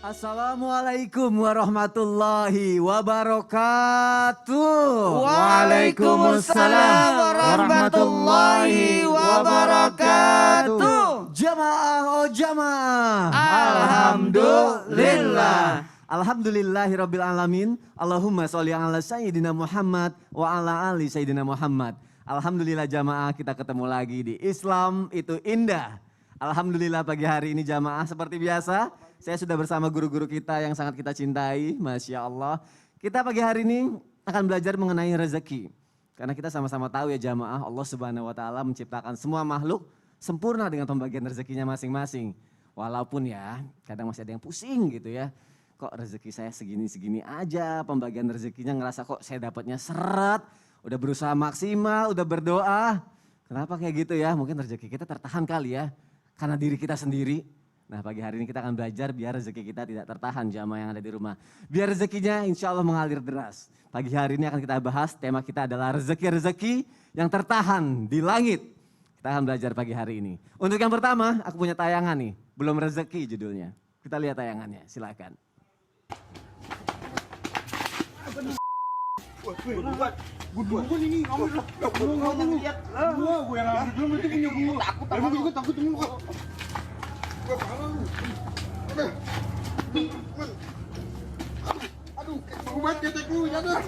Assalamualaikum warahmatullahi wabarakatuh. Waalaikumsalam warahmatullahi wabarakatuh. Jamaah oh jamaah. Alhamdulillah. Alhamdulillahirabbil alamin. Allahumma sholli ala sayyidina Muhammad wa ala ali sayyidina Muhammad. Alhamdulillah jamaah, kita ketemu lagi di Islam itu indah. Alhamdulillah pagi hari ini jamaah seperti biasa. Saya sudah bersama guru-guru kita yang sangat kita cintai, Masya Allah. Kita pagi hari ini akan belajar mengenai rezeki. Karena kita sama-sama tahu ya jamaah, Allah Subhanahu wa Ta'ala menciptakan semua makhluk sempurna dengan pembagian rezekinya masing-masing. Walaupun ya kadang masih ada yang pusing gitu ya. Kok rezeki saya segini-segini aja, pembagian rezekinya ngerasa kok saya dapatnya seret. Udah berusaha maksimal, udah berdoa. Kenapa kayak gitu ya? Mungkin rezeki kita tertahan kali ya. Karena diri kita sendiri. Nah pagi hari ini kita akan belajar biar rezeki kita tidak tertahan jamaah yang ada di rumah. Biar rezekinya insya Allah mengalir deras. Pagi hari ini akan kita bahas, tema kita adalah rezeki-rezeki yang tertahan di langit. Kita akan belajar pagi hari ini. Untuk yang pertama aku punya tayangan nih, belum rezeki judulnya. Kita lihat tayangannya, silakan. Gue ini kamu lihat gue yang ambil dulu itu punya gue takut temen gue aduh mau banget ketek lu ya dah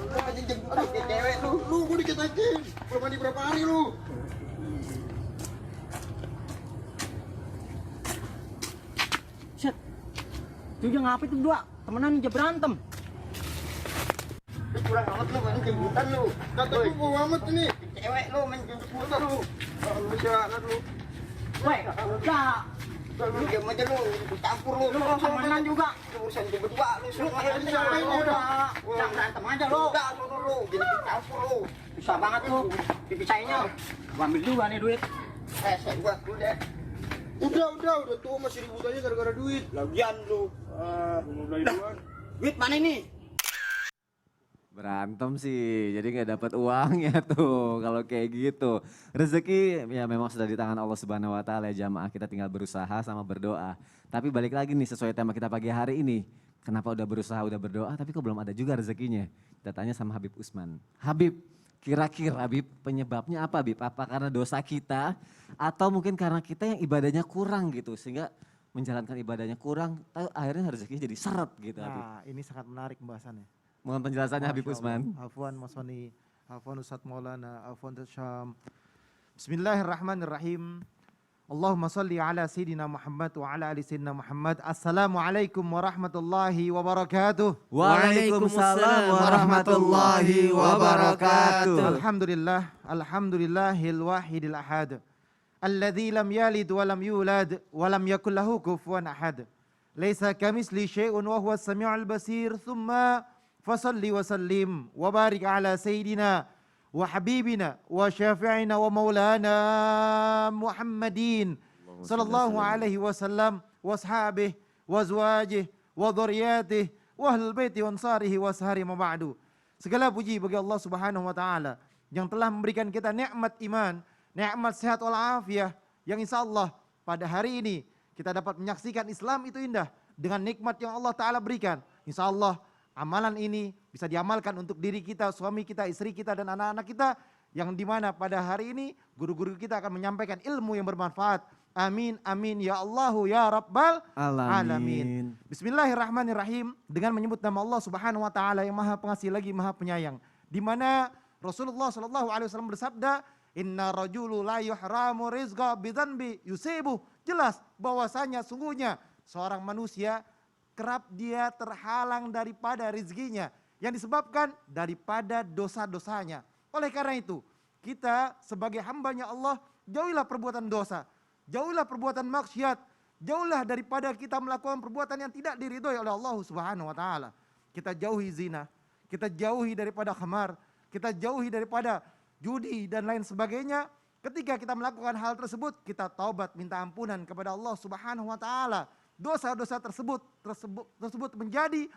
aduh cewek lu gue diketekin belum mandi berapa hari lu Set, itu yang ngapa itu berdua? Temenan aja berantem. kurang amat lu main jemputan lu kata gue mau amat ini cewek lu main jemputan lu lu jangan lu Weh, udah. lu diam aja lu campur lu Temenan juga. urusan itu berdua lu semua Udah, jangan berantem aja lo. udah lu jadi campur lu Susah banget lu dipisahinnya. Gua ambil juga nih duit. saya buat dulu deh udah tuh masih ribut aja gara-gara duit lagian lu mulai duluan Duit mana ini? Berantem sih, jadi nggak dapat uangnya tuh kalau kayak gitu. Rezeki ya memang sudah di tangan Allah Subhanahu Wa Taala ya jamaah, kita tinggal berusaha sama berdoa. Tapi balik lagi nih sesuai tema kita pagi hari ini, kenapa udah berusaha udah berdoa tapi kok belum ada juga rezekinya? Kita tanya sama Habib Usman. Habib, kira-kira Habib penyebabnya apa Habib? Apa karena dosa kita atau mungkin karena kita yang ibadahnya kurang gitu sehingga menjalankan ibadahnya kurang, akhirnya rezekinya jadi seret gitu Habib. Nah, ini sangat menarik pembahasannya. Mohon penjelasannya Habib Masya Allah. Usman. Afwan Mas Wani, Afwan Ustadz Maulana, Afwan Syam. Bismillahirrahmanirrahim. Allahumma salli ala Sayyidina Muhammad wa ala ali Sayyidina Muhammad. Assalamualaikum warahmatullahi wabarakatuh. Waalaikumsalam warahmatullahi wabarakatuh. Alhamdulillah, alhamdulillahil wahidil ahad. Alladzi lam yalid wa lam yulad wa lam yakul lahu kufuwan ahad. Laisa kamisli syai'un wa huwas samiul basir. Thumma fasalli wa sallim wa barik ala sayyidina wa habibina wa syafi'ina wa maulana Muhammadin sallallahu alaihi wasallam wa ashabihi wa azwajihi wa dhurriyyatihi wa ahlul baiti wa ansarihi wa sahari ma ba'du. Segala puji bagi Allah Subhanahu wa taala yang telah memberikan kita nikmat iman, nikmat sehat wal afiah yang insyaallah pada hari ini kita dapat menyaksikan Islam itu indah dengan nikmat yang Allah taala berikan. Insyaallah amalan ini bisa diamalkan untuk diri kita, suami kita, istri kita, dan anak-anak kita. Yang dimana pada hari ini guru-guru kita akan menyampaikan ilmu yang bermanfaat. Amin, amin, ya Allahu, ya Rabbal Alamin. Bismillahirrahmanirrahim. Dengan menyebut nama Allah Subhanahu Wa Taala yang maha pengasih lagi maha penyayang. Dimana Rasulullah SAW bersabda, Inna rajulu la yuhramu rizqa bidzanbi yusibuh. Jelas bahwasanya sungguhnya seorang manusia kerap dia terhalang daripada rezekinya yang disebabkan daripada dosa-dosanya. Oleh karena itu, kita sebagai hambanya Allah, jauhilah perbuatan dosa, jauhilah perbuatan maksiat, jauhilah daripada kita melakukan perbuatan yang tidak diridhoi oleh Allah Subhanahu wa taala. Kita jauhi zina, kita jauhi daripada khamar, kita jauhi daripada judi dan lain sebagainya. Ketika kita melakukan hal tersebut, kita taubat minta ampunan kepada Allah Subhanahu wa taala. Dosa-dosa tersebut menjadi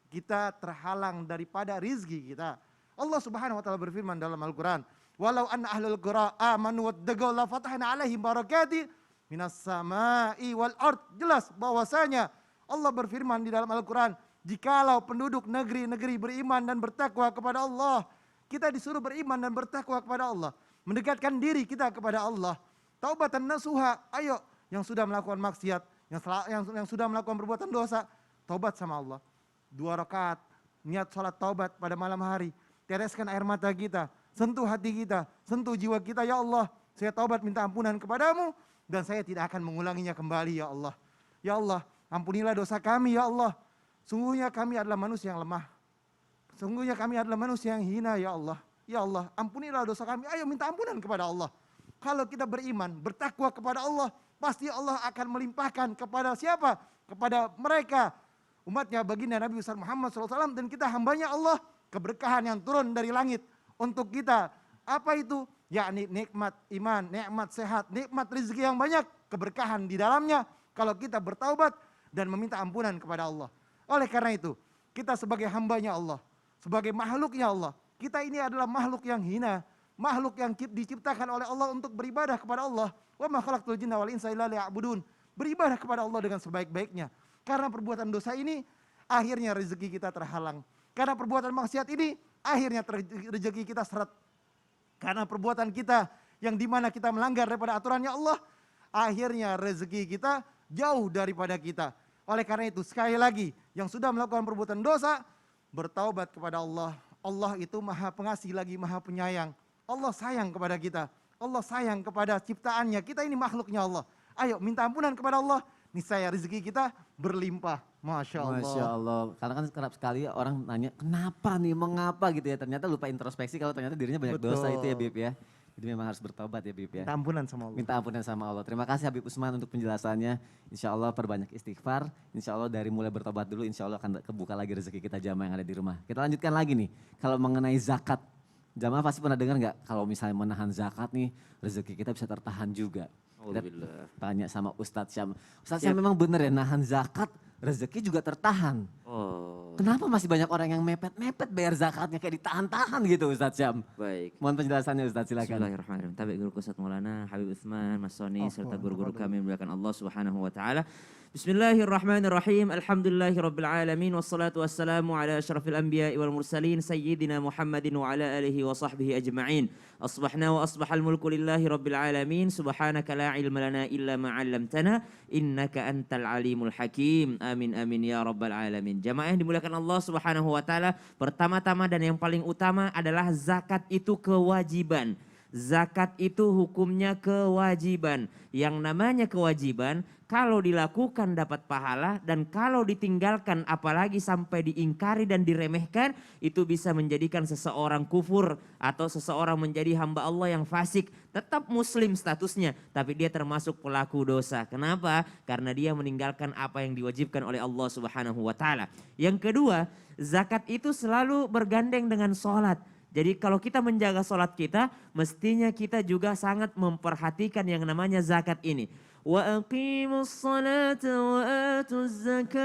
kita terhalang daripada rizki kita. Allah Subhanahu wa taala berfirman dalam Al-Qur'an, "Walau anna ahlul qura amanu wattaqaw la fatahna 'alaihim barakatin minas sama'i wal ard." Jelas bahwasanya Allah berfirman di dalam Al-Quran, jikalau penduduk negeri-negeri beriman dan bertakwa kepada Allah, kita disuruh beriman dan bertakwa kepada Allah, mendekatkan diri kita kepada Allah. Taubatan nasuha, ayo yang sudah melakukan maksiat, yang sudah melakukan perbuatan dosa, taubat sama Allah. 2 rakaat, niat sholat taubat pada malam hari, tereskan air mata kita, sentuh hati kita, sentuh jiwa kita, ya Allah, saya taubat minta ampunan kepadamu, dan saya tidak akan mengulanginya kembali, ya Allah. Ya Allah, ampunilah dosa kami, ya Allah. Sungguhnya kami adalah manusia yang lemah. Sungguhnya kami adalah manusia yang hina, ya Allah. Ya Allah, ampunilah dosa kami. Ayo minta ampunan kepada Allah. Kalau kita beriman, bertakwa kepada Allah, pasti Allah akan melimpahkan kepada siapa? Kepada mereka, umatnya baginda Nabi besar Muhammad SAW, dan kita hambanya Allah, keberkahan yang turun dari langit untuk kita. Apa itu? Yakni nikmat iman, nikmat sehat, nikmat rezeki yang banyak, keberkahan di dalamnya kalau kita bertaubat dan meminta ampunan kepada Allah. Oleh karena itu, kita sebagai hambanya Allah, sebagai makhluknya Allah, kita ini adalah makhluk yang hina, makhluk yang diciptakan oleh Allah untuk beribadah kepada Allah. Wa ma khalaqtul jinna wal insa illa liya'budun. Beribadah kepada Allah dengan sebaik-baiknya. Karena perbuatan dosa ini, akhirnya rezeki kita terhalang. Karena perbuatan maksiat ini, akhirnya rezeki kita seret. Karena perbuatan kita yang dimana kita melanggar daripada aturannya Allah, akhirnya rezeki kita jauh daripada kita. Oleh karena itu sekali lagi, yang sudah melakukan perbuatan dosa, bertaubat kepada Allah. Allah itu maha pengasih lagi maha penyayang. Allah sayang kepada kita. Allah sayang kepada ciptaannya. Kita ini makhluknya Allah. Ayo minta ampunan kepada Allah. Niscaya rezeki kita berlimpah. Masya Allah. Masya Allah. Karena kan kerap sekali orang nanya, kenapa nih, mengapa gitu ya. Ternyata lupa introspeksi kalau ternyata dirinya banyak dosa itu ya Bib ya. Jadi memang harus bertobat ya Bib ya. Minta ampunan sama Allah. Minta ampunan sama Allah. Terima kasih Habib Usman untuk penjelasannya. Insya Allah perbanyak istighfar. Insya Allah dari mulai bertobat dulu, insya Allah akan kebuka lagi rezeki kita jamaah yang ada di rumah. Kita lanjutkan lagi nih. Kalau mengenai zakat. Jamaah pasti pernah dengar nggak kalau misalnya menahan zakat nih, rezeki kita bisa tertahan juga. Kita tanya sama Ustadz Syam. Ustadz Syam memang benar ya, nahan zakat, rezeki juga tertahan. Oh, Kenapa masih banyak orang yang mepet-mepet bayar zakatnya kayak ditahan-tahan gitu Ustadz Syam? baik. Mohon penjelasannya Ustadz, silakan. Bismillahirrahmanirrahim. Tabi guru Ustaz Maulana Habib Utsman, Mas Soni, serta guru-guru kami yang dimuliakan Allah Subhanahu wa taala. Bismillahirrahmanirrahim. Alhamdulillahirabbil alamin wassalatu wassalamu ala asyrafil anbiya'i wal mursalin sayyidina Muhammadin wa ala alihi wa sahbihi ajma'in. Asbahna wa asbahal mulku lillahi rabbil alamin. Subhanaka la ilma lana illa ma 'allamtana innaka antal alimul hakim. Amin amin ya rabbal alamin. Jamaah yang dimuliakan Allah Subhanahu wa taala, pertama-tama dan yang paling utama adalah zakat itu kewajiban. Zakat itu hukumnya kewajiban. Yang namanya kewajiban, kalau dilakukan dapat pahala, dan kalau ditinggalkan apalagi sampai diingkari dan diremehkan, itu bisa menjadikan seseorang kufur atau seseorang menjadi hamba Allah yang fasik. Tetap muslim statusnya, tapi dia termasuk pelaku dosa. Kenapa? Karena dia meninggalkan apa yang diwajibkan oleh Allah Subhanahu wa taala. Yang kedua, zakat itu selalu bergandeng dengan sholat. Jadi kalau kita menjaga sholat kita, mestinya kita juga sangat memperhatikan yang namanya zakat ini. Wa aqimus salata wa atuz zakah.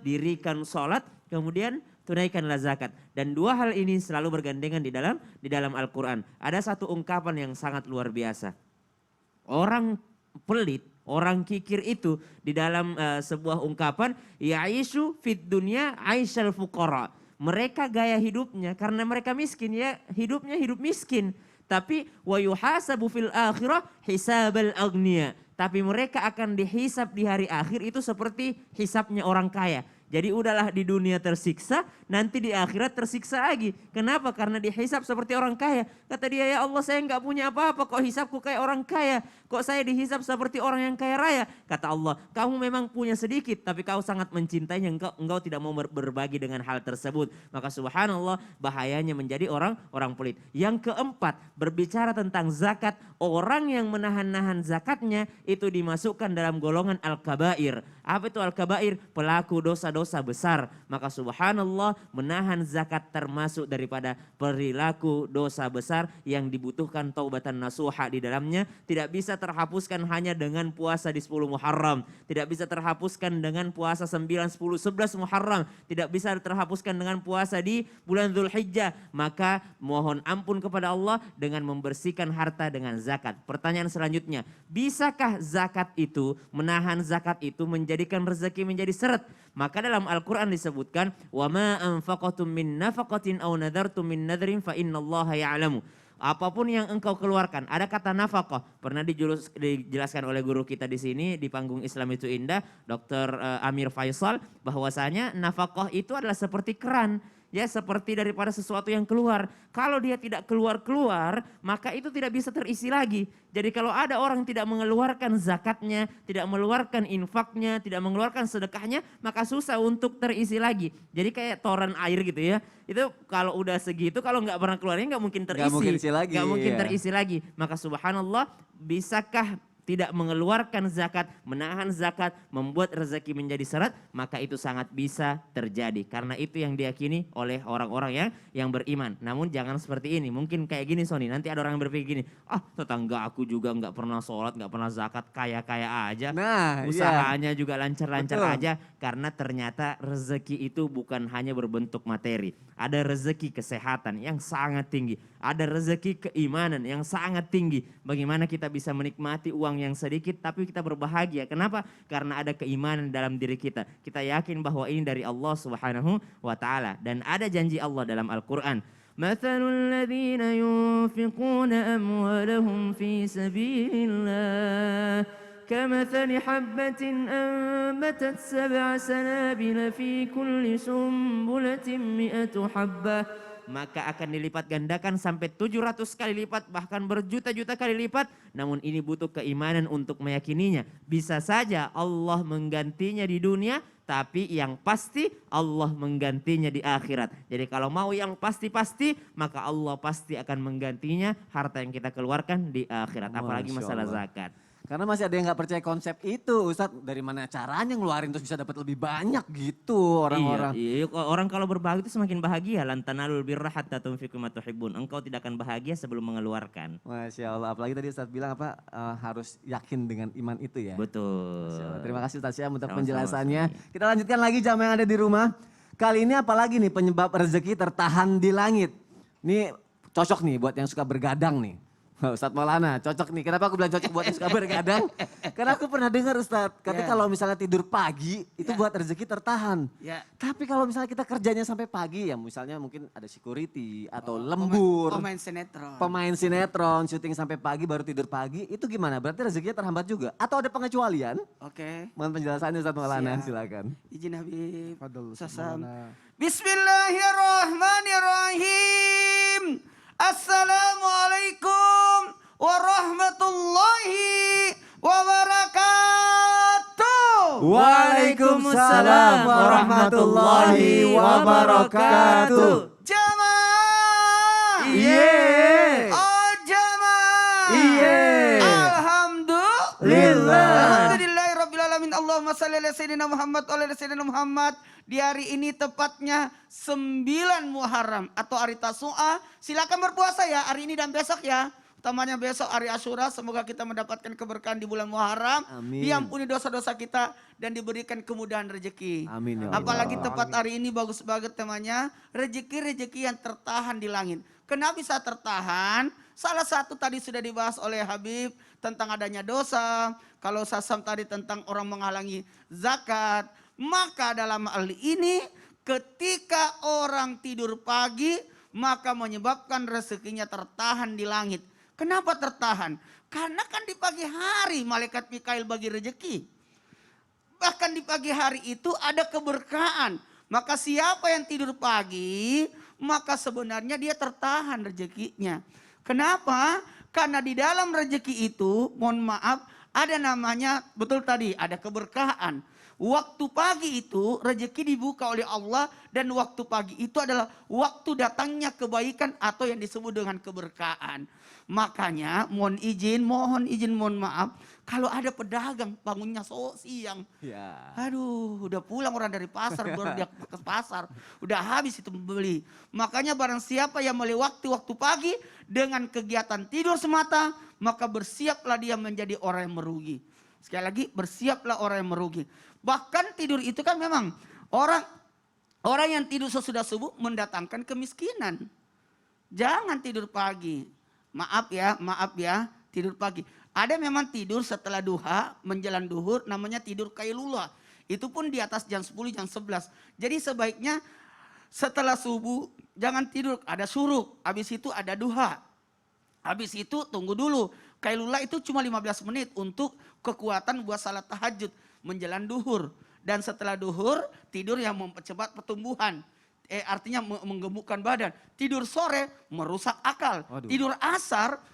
Dirikan sholat, kemudian tunaikanlah zakat. Dan dua hal ini selalu bergandengan di dalam Al-Quran. Ada satu ungkapan yang sangat luar biasa. Orang pelit, orang kikir itu di dalam sebuah ungkapan, ya'ishu fid dunya aisyal fuqara. Mereka gaya hidupnya karena mereka miskin, ya hidupnya hidup miskin. Tapi wa yuhasabu fil akhirah hisabal agniya. Tapi mereka akan dihisab di hari akhir itu seperti hisabnya orang kaya. Jadi udahlah di dunia tersiksa, nanti di akhirat tersiksa lagi. Kenapa? Karena dihisab seperti orang kaya. Kata dia, ya Allah saya nggak punya apa-apa, kok hisabku kayak orang kaya. Kok saya dihisab seperti orang yang kaya raya? Kata Allah, kamu memang punya sedikit, tapi kau sangat mencintainya, engkau tidak mau berbagi dengan hal tersebut. Maka subhanallah, bahayanya menjadi orang pelit. Yang keempat, berbicara tentang zakat, orang yang menahan-nahan zakatnya itu dimasukkan dalam golongan al-kabair. Apa itu al-kabair? Pelaku dosa dosa besar. Maka subhanallah, menahan zakat termasuk daripada perilaku dosa besar yang dibutuhkan taubatan nasuha di dalamnya. Tidak bisa terhapuskan hanya dengan puasa di 10 Muharram. Tidak bisa terhapuskan dengan puasa 9, 10, 11 Muharram. Tidak bisa terhapuskan dengan puasa di bulan Dzulhijjah. Maka mohon ampun kepada Allah dengan membersihkan harta dengan zakat. Pertanyaan selanjutnya, bisakah zakat itu, menahan zakat itu menjadikan rezeki menjadi seret? Maka dalam Al-Quran disebutkan, وَمَا أَنْفَقَتُم مِّن نَفَقَةٍ أَوْ نَذَرْتُم مِّن نَذْرٍ فَإِنَّ اللَّهَ يَعْلَمُ. Apapun yang engkau keluarkan, ada kata nafkah. Pernah dijelaskan oleh guru kita di sini di panggung Islam itu Indah, Dr. Amir Faisal, bahwasanya nafkah itu adalah seperti keran. Ya, seperti daripada sesuatu yang keluar. Kalau dia tidak keluar-keluar, maka itu tidak bisa terisi lagi. Jadi kalau ada orang tidak mengeluarkan zakatnya, tidak mengeluarkan infaknya, tidak mengeluarkan sedekahnya, maka susah untuk terisi lagi. Jadi kayak toren air gitu ya. Itu kalau udah segitu, kalau nggak pernah keluarnya nggak mungkin terisi. Nggak mungkin isi lagi. Nggak mungkin Iya. terisi lagi. Maka subhanallah, bisakah tidak mengeluarkan zakat, menahan zakat, membuat rezeki menjadi seret, maka itu sangat bisa terjadi. Karena itu yang diyakini oleh orang-orang yang beriman. Namun jangan seperti ini. Mungkin kayak gini Sony, nanti ada orang yang berpikir gini, tetangga aku juga nggak pernah sholat, nggak pernah zakat, kaya-kaya aja. Nah, Usahanya juga lancar-lancar Betul. aja. Karena ternyata rezeki itu bukan hanya berbentuk materi. Ada rezeki kesehatan yang sangat tinggi. Ada rezeki keimanan yang sangat tinggi. Bagaimana kita bisa menikmati uang yang sedikit tapi kita berbahagia. Kenapa? Karena ada keimanan dalam diri kita. Kita yakin bahwa ini dari Allah Subhanahu wa taala dan ada janji Allah dalam Al-Qur'an. Mathalul ladzina yunfiquna amwalahum fi sabilillah kamathali habbatin anbatat sab'a sanabila fi kulli sumbulatin mi'atu habbah. Maka akan dilipat gandakan sampai 700 kali lipat, bahkan berjuta-juta kali lipat. Namun ini butuh keimanan untuk meyakininya. Bisa saja Allah menggantinya di dunia, tapi yang pasti Allah menggantinya di akhirat. Jadi kalau mau yang pasti-pasti, maka Allah pasti akan menggantinya harta yang kita keluarkan di akhirat. Apalagi Masya masalah Allah. zakat. Karena masih ada yang nggak percaya konsep itu, Ustadz. Dari mana caranya ngeluarin terus bisa dapat lebih banyak gitu orang-orang. Iya, orang kalau berbahagia itu semakin bahagia. Lan tanalul birra hatta tunfiqu ma tuhibbun. Engkau tidak akan bahagia sebelum mengeluarkan. Masya Allah, apalagi tadi Ustadz bilang apa harus yakin dengan iman itu ya. Betul. Masya Allah. Terima kasih Ustadz Syam untuk Sama-sama, penjelasannya. Ustadz. Kita lanjutkan lagi jamaah yang ada di rumah. Kali ini apalagi nih penyebab rezeki tertahan di langit. Ini cocok nih buat yang suka bergadang nih. Ustadz Maulana cocok nih. Kenapa aku bilang cocok buat yang suka bergadang? Karena aku pernah dengar Ustadz, katanya kalau misalnya tidur pagi itu buat rezeki tertahan. Ya. Tapi kalau misalnya kita kerjanya sampai pagi ya misalnya mungkin ada security atau lembur. Pemain sinetron. Pemain sinetron, syuting sampai pagi baru tidur pagi, itu gimana? Berarti rezekinya terhambat juga? Atau ada pengecualian? Oke. Mohon penjelasannya Ustadz Maulana, Siap. silakan. Izin Habib. Fadl, Sasam. Maulana. Bismillahirrahmanirrahim. Assalamualaikum warahmatullahi wabarakatuh. Waalaikumsalam warahmatullahi wabarakatuh. Jamaah. Iye. Oh jamaah. Iye. Alhamdulillah. Alhamdulillahirrabbilalamin. Allahumma salli ala sayyidina Muhammad wa ala sayyidina Muhammad. Di hari ini tepatnya 9 Muharram atau hari Tasu'a. Silakan berpuasa ya hari ini dan besok ya. Utamanya besok hari Asyura. Semoga kita mendapatkan keberkahan di bulan Muharram. Amin. Diampuni dosa-dosa kita dan diberikan kemudahan rezeki. Amin ya Allah. Apalagi tepat hari ini bagus banget temanya. Rezeki-rezeki yang tertahan di langit. Kenapa bisa tertahan? Salah satu tadi sudah dibahas oleh Habib tentang adanya dosa. Kalau Sasam tadi tentang orang menghalangi zakat. Maka dalam hal ini ketika orang tidur pagi maka menyebabkan rezekinya tertahan di langit. Kenapa tertahan? Karena kan di pagi hari malaikat Mikail bagi rezeki. Bahkan di pagi hari itu ada keberkahan. Maka siapa yang tidur pagi maka sebenarnya dia tertahan rezekinya. Kenapa? Karena di dalam rezeki itu mohon maaf ada namanya betul tadi ada keberkahan. Waktu pagi itu rezeki dibuka oleh Allah dan waktu pagi itu adalah waktu datangnya kebaikan atau yang disebut dengan keberkahan. Makanya mohon izin, mohon maaf kalau ada pedagang bangunnya siang. Ya. Aduh, udah pulang orang dari pasar, baru dia ke pasar, udah habis itu membeli. Makanya barang siapa yang melewati waktu pagi dengan kegiatan tidur semata, maka bersiaplah dia menjadi orang yang merugi. Sekali lagi, bersiaplah orang yang merugi. Bahkan tidur itu kan memang orang yang tidur sesudah subuh mendatangkan kemiskinan. Jangan tidur pagi. Maaf ya, tidur pagi. Ada memang tidur setelah duha, menjelang duhur, namanya tidur qailullah. Itu pun di atas jam 10, jam 11. Jadi sebaiknya setelah subuh jangan tidur, ada syuruk, habis itu ada duha. Habis itu tunggu dulu. Qailullah itu cuma 15 menit untuk kekuatan buat salat tahajud menjelang duhur. Dan setelah duhur tidur yang mempercepat pertumbuhan. Artinya menggemukkan badan. Tidur sore merusak akal. Waduh. Tidur asar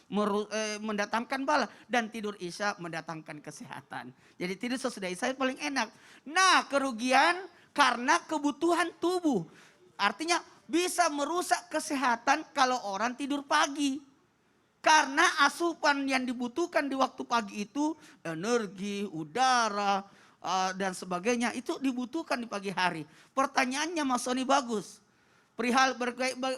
mendatangkan bala. Dan tidur isya mendatangkan kesehatan. Jadi tidur sesudah isya paling enak. Nah, kerugian karena kebutuhan tubuh. Artinya bisa merusak kesehatan kalau orang tidur pagi. Karena asupan yang dibutuhkan di waktu pagi itu energi, udara, dan sebagainya itu dibutuhkan di pagi hari. Pertanyaannya Mas Sony bagus. Perihal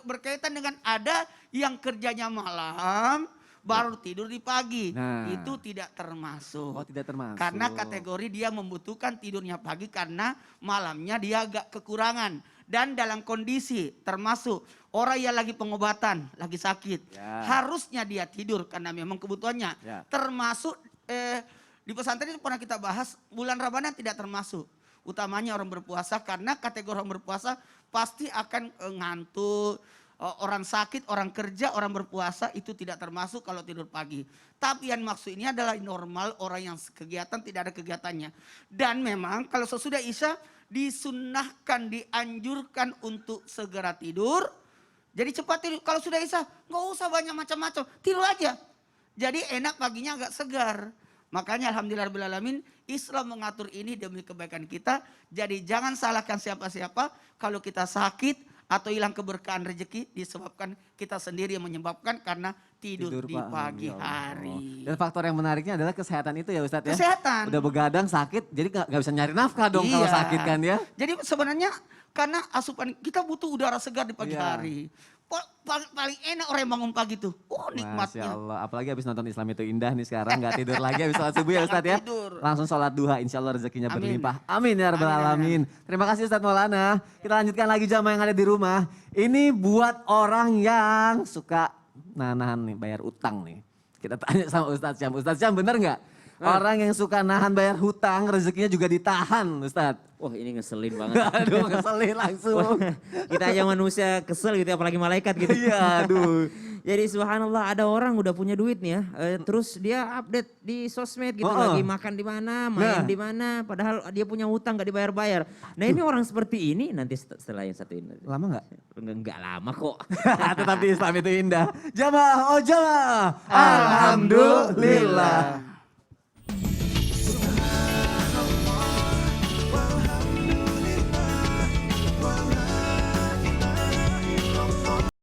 berkaitan dengan ada yang kerjanya malam baru tidur di pagi. Nah. Itu tidak termasuk. Oh, tidak termasuk. Karena kategori dia membutuhkan tidurnya pagi karena malamnya dia agak kekurangan. Dan dalam kondisi termasuk orang yang lagi pengobatan, lagi sakit. Ya. Harusnya dia tidur karena memang kebutuhannya. Ya. Termasuk di pesantren itu pernah kita bahas bulan Ramadan tidak termasuk. Utamanya orang berpuasa karena kategori orang berpuasa pasti akan ngantuk. Orang sakit, orang kerja, orang berpuasa itu tidak termasuk kalau tidur pagi. Tapi yang maksud ini adalah normal orang yang kegiatan tidak ada kegiatannya. Dan memang kalau sesudah isya disunnahkan, dianjurkan untuk segera tidur. Jadi cepat tidur. Kalau sudah isya nggak usah banyak macam-macam, tidur aja. Jadi enak paginya agak segar. Makanya alhamdulillahirrahmanirrahim Islam mengatur ini demi kebaikan kita. Jadi jangan salahkan siapa-siapa kalau kita sakit atau hilang keberkahan rezeki disebabkan kita sendiri yang menyebabkan karena tidur di pagi Ya Allah. hari. Dan faktor yang menariknya adalah kesehatan itu ya Ustadz ya. Kesehatan. Udah begadang sakit jadi nggak bisa nyari nafkah dong kalau Iya. sakit kan ya. Jadi sebenarnya karena asupan kita butuh udara segar di pagi Iya. hari. Paling enak orang yang bangun pagi tuh. Oh Masya nikmatnya. Allah, apalagi habis nonton Islam itu indah nih sekarang nggak tidur lagi habis sholat subuh ya Jangan Ustadz ya. tidur. Langsung sholat duha insya Allah rezekinya Amin. berlimpah. Amin ya rabbal Amin, alamin. Terima kasih Ustadz Maulana. Kita lanjutkan lagi jamaah yang ada di rumah. Ini buat orang yang suka nahan nih bayar utang nih. Kita tanya sama Ustadz Syam bener nggak? Orang yang suka nahan bayar hutang rezekinya juga ditahan Ustadz. Wah ini ngeselin banget. Aduh ngeselin langsung. Kita aja manusia kesel gitu apalagi malaikat gitu. Iya aduh. Jadi subhanallah ada orang udah punya duit nih ya, terus dia update di sosmed gitu lagi makan di mana, main di mana, padahal dia punya hutang gak dibayar-bayar. Nah ini orang seperti ini nanti setelah yang satu ini. Lama nggak? Enggak lama kok. Tetapi Islam itu indah. Jamaah, oh jamaah. Alhamdulillah.